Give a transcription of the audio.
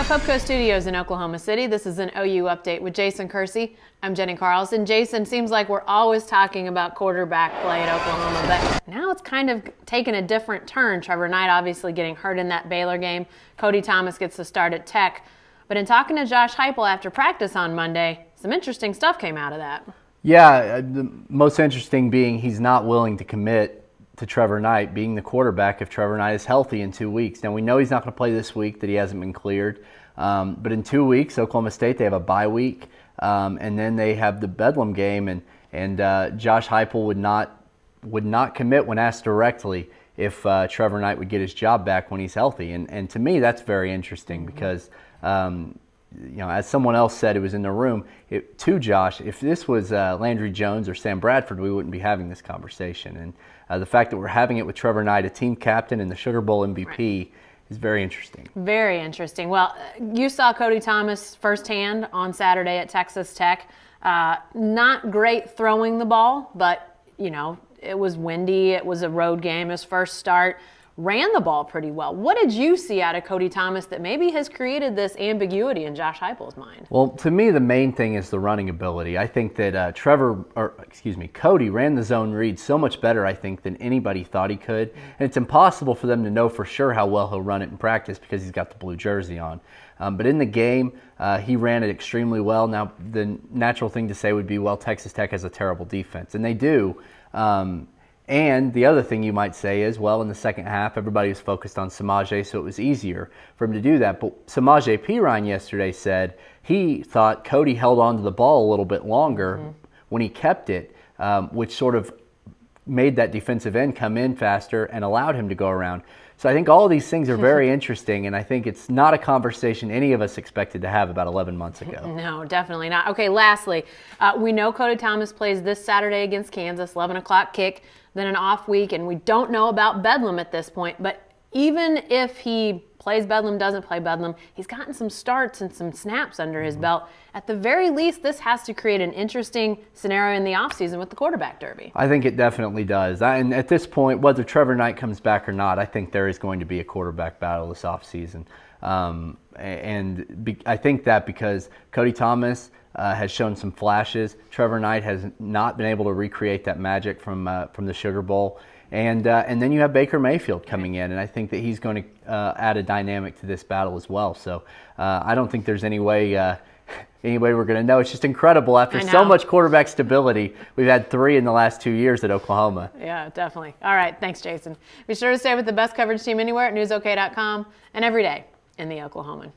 at Pubco Studios in Oklahoma City. This is an OU update with Jason Kersey. I'm Jenny Carlson. Jason, seems like we're always talking about quarterback play at Oklahoma, but now it's kind of taken a different turn. Trevor Knight obviously getting hurt in that Baylor game. Cody Thomas gets the start at Tech. But in talking to Josh Heupel after practice on Monday, some interesting stuff came out of that. Yeah, the most interesting being he's not willing to commit to Trevor Knight being the quarterback if Trevor Knight is healthy in 2 weeks. Now, we know he's not going to play this week, that he hasn't been cleared. But in 2 weeks, Oklahoma State, they have a bye week, and then they have the Bedlam game. And Josh Heupel would not commit when asked directly if Trevor Knight would get his job back when he's healthy. And to me, that's very interesting because, as someone else said who was in the room, to Josh, if this was Landry Jones or Sam Bradford, we wouldn't be having this conversation. And the fact that we're having it with Trevor Knight, a team captain and the Sugar Bowl MVP, is very interesting. Very interesting. Well, you saw Cody Thomas firsthand on Saturday at Texas Tech. Not great throwing the ball, but, it was windy. It was a road game, his first start. Ran the ball pretty well. What did you see out of Cody Thomas that maybe has created this ambiguity in Josh Heupel's mind? Well, to me, the main thing is the running ability. I think that Cody ran the zone read so much better, I think, than anybody thought he could. And it's impossible for them to know for sure how well he'll run it in practice because he's got the blue jersey on. But in the game, he ran it extremely well. Now, the natural thing to say would be, well, Texas Tech has a terrible defense. And they do. And the other thing you might say is, well, in the second half, everybody was focused on Samaje, so it was easier for him to do that. But Samaje Perine yesterday said he thought Cody held on to the ball a little bit longer when he kept it, which sort of made that defensive end come in faster and allowed him to go around. So I think all of these things are very interesting, and I think it's not a conversation any of us expected to have about 11 months ago. No, definitely not. Okay, lastly, we know Cody Thomas plays this Saturday against Kansas, 11 o'clock kick, then an off week, and we don't know about Bedlam at this point, but even if he plays Bedlam, doesn't play Bedlam, he's gotten some starts and some snaps under his belt. At the very least, this has to create an interesting scenario in the offseason with the quarterback derby. I think it definitely does. And at this point, whether Trevor Knight comes back or not, I think there is going to be a quarterback battle this offseason. I think that because Cody Thomas has shown some flashes, Trevor Knight has not been able to recreate that magic from the Sugar Bowl. And then you have Baker Mayfield coming in, and I think that he's going to add a dynamic to this battle as well. So I don't think there's any way we're going to know. It's just incredible. After so much quarterback stability, we've had 3 in the last 2 years at Oklahoma. Yeah, definitely. All right, thanks, Jason. Be sure to stay with the best coverage team anywhere at newsok.com and every day in the Oklahoman.